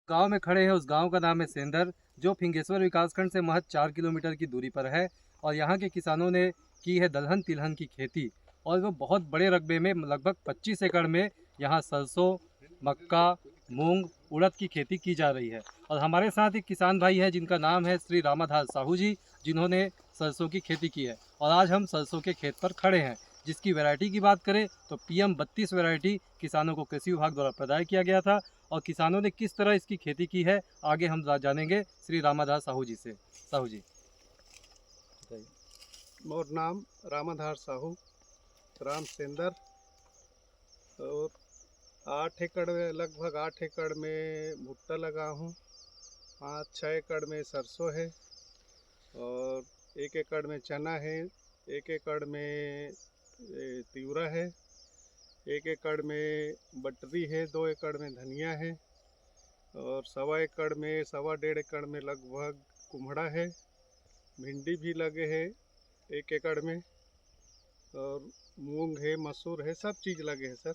गांव में खड़े हैं उस गांव का नाम है सेंदर, जो फिंगेश्वर विकासखंड से महज 4 किलोमीटर की दूरी पर है। और यहाँ के किसानों ने की है दलहन तिलहन की खेती, और वो बहुत बड़े रकबे में लगभग 25 एकड़ में यहाँ सरसों, मक्का, मूंग, उड़द की खेती की जा रही है। और हमारे साथ एक किसान भाई है जिनका नाम है श्री रामाधार साहू जी, जिन्होंने सरसों की खेती की है। और आज हम सरसों के खेत पर खड़े हैं, जिसकी वैरायटी की बात करें तो PM 32 वैरायटी किसानों को कृषि विभाग द्वारा प्रदाय किया गया था। और किसानों ने किस तरह इसकी खेती की है, आगे हम जानेंगे श्री रामाधार साहू जी से। साहू जी बताइए। मोर नाम रामाधार साहू, ग्राम सेंदर। और 8 एकड़ में, लगभग 8 एकड़ में भुट्टा लगा हूँ। 5-6 एकड़ में सरसों है, और 1 एकड़ में चना है, 1 एकड़ में तिवरा है, 1 एकड़ में बटरी है, 2 एकड़ में धनिया है, और 1.25 एकड़ में, 1.5 एकड़ में लगभग कुम्हड़ा है। भिंडी भी लगे है 1 एकड़ में, और मूंग है, मसूर है, सब चीज़ लगे हैं सर।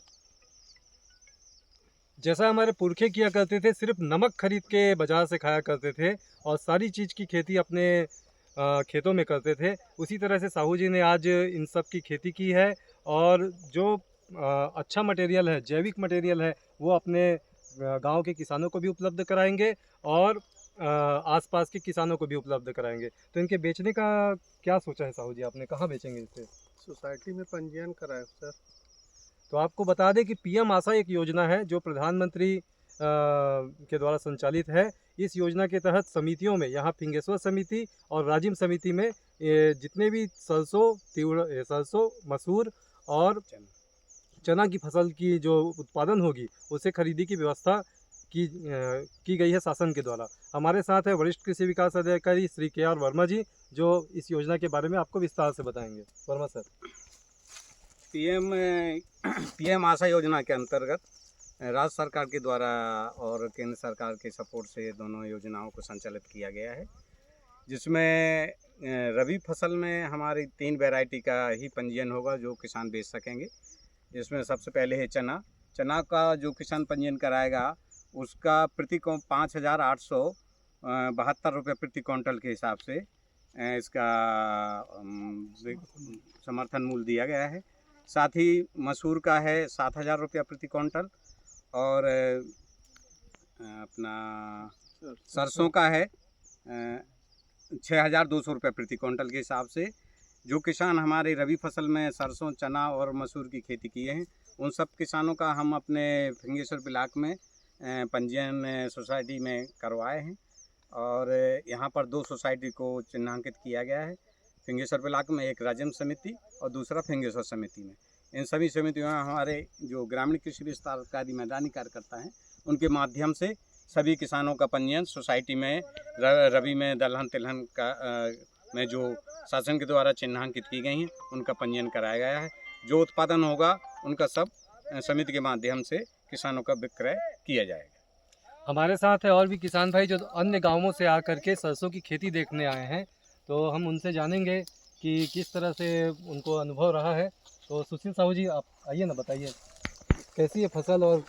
जैसा हमारे पुरखे किया करते थे, सिर्फ नमक खरीद के बाजार से खाया करते थे और सारी चीज़ की खेती अपने खेतों में करते थे, उसी तरह से साहू जी ने आज इन सब की खेती की है। और जो अच्छा मटेरियल है, जैविक मटेरियल है, वो अपने गांव के किसानों को भी उपलब्ध कराएंगे और आसपास के किसानों को भी उपलब्ध कराएंगे। तो इनके बेचने का क्या सोचा है साहू जी, आपने कहाँ बेचेंगे इसे? सोसाइटी में पंजीयन कराए सर। तो आपको बता दें कि PM आशा एक योजना है जो प्रधानमंत्री के द्वारा संचालित है। इस योजना के तहत समितियों में, यहाँ फिंगेश्वर समिति और राजिम समिति में जितने भी सरसों, मसूर और चना की फसल की जो उत्पादन होगी, उसे खरीदी की व्यवस्था की गई है शासन के द्वारा। हमारे साथ है वरिष्ठ कृषि विकास अधिकारी श्री KR वर्मा जी, जो इस योजना के बारे में आपको विस्तार से बताएंगे। वर्मा सर। पीएम आशा योजना के अंतर्गत राज्य सरकार के द्वारा और केंद्र सरकार के सपोर्ट से दोनों योजनाओं को संचालित किया गया है, जिसमें रबी फसल में हमारी 3 वैरायटी का ही पंजीयन होगा जो किसान बेच सकेंगे। जिसमें सबसे पहले है चना। चना का जो किसान पंजीयन कराएगा उसका प्रति 5,872 रुपये प्रति क्विंटल के हिसाब से इसका समर्थन मूल्य दिया गया है। साथ ही मसूर का है 7,000 रुपया प्रति क्विंटल, और अपना सरसों का है 6,200 रुपये प्रति क्विंटल के हिसाब से। जो किसान हमारे रबी फसल में सरसों, चना और मसूर की खेती किए हैं, उन सब किसानों का हम अपने फिंगेश्वर ब्लॉक में पंजीयन सोसाइटी में करवाए हैं। और यहाँ पर 2 सोसाइटी को चिन्हांकित किया गया है। फिंगेश्वर ब्लॉक में एक राजिम समिति और दूसरा फिंगेश्वर समिति में। इन सभी समितियों में हमारे जो ग्रामीण कृषि विस्तार अधिकारी मैदानी कार्यकर्ता हैं, उनके माध्यम से सभी किसानों का पंजीयन सोसाइटी में रबी में दलहन तिलहन का में जो शासन के द्वारा चिन्हांकित की गई हैं, उनका पंजीयन कराया गया है। जो उत्पादन होगा उनका सब समिति के माध्यम से किसानों का विक्रय किया जाएगा। हमारे साथ है और भी किसान भाई जो अन्य गांवों से आकर के सरसों की खेती देखने आए हैं, तो हम उनसे जानेंगे कि किस तरह से उनको अनुभव रहा है। तो सुशील साहू जी, आप आइए ना, बताइए कैसी है फसल। और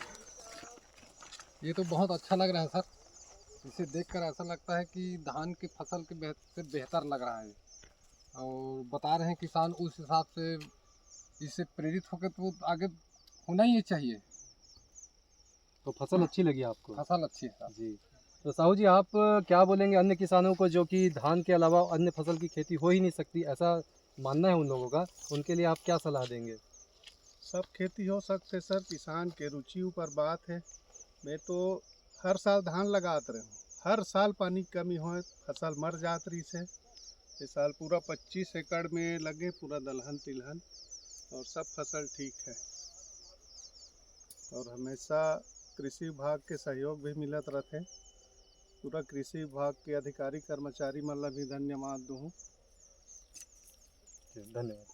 ये तो बहुत अच्छा लग रहा है सर। इसे देखकर ऐसा लगता है कि धान की फसल के से बेहतर लग रहा है, और बता रहे हैं किसान उस हिसाब से इससे प्रेरित होकर तो आगे होना ही चाहिए। तो फसल अच्छी लगी आपको? फसल अच्छी है सर जी। तो साहू जी, आप क्या बोलेंगे अन्य किसानों को जो कि धान के अलावा अन्य फसल की खेती हो ही नहीं सकती, ऐसा मानना है उन लोगों का, उनके लिए आप क्या सलाह देंगे? सब खेती हो सकते सर, किसान के रुचि ऊपर बात है। मैं तो हर साल धान लगाते रहा हूँ, हर साल पानी की कमी हो फसल मर जात रही से। इस साल पूरा 25 एकड़ में लगे, पूरा दलहन तिलहन, और सब फसल ठीक है। और हमेशा कृषि विभाग के सहयोग भी मिलत रहते। पूरा कृषि विभाग के अधिकारी कर्मचारी मतलब भी धन्यवाद दूँ। धन्यवाद।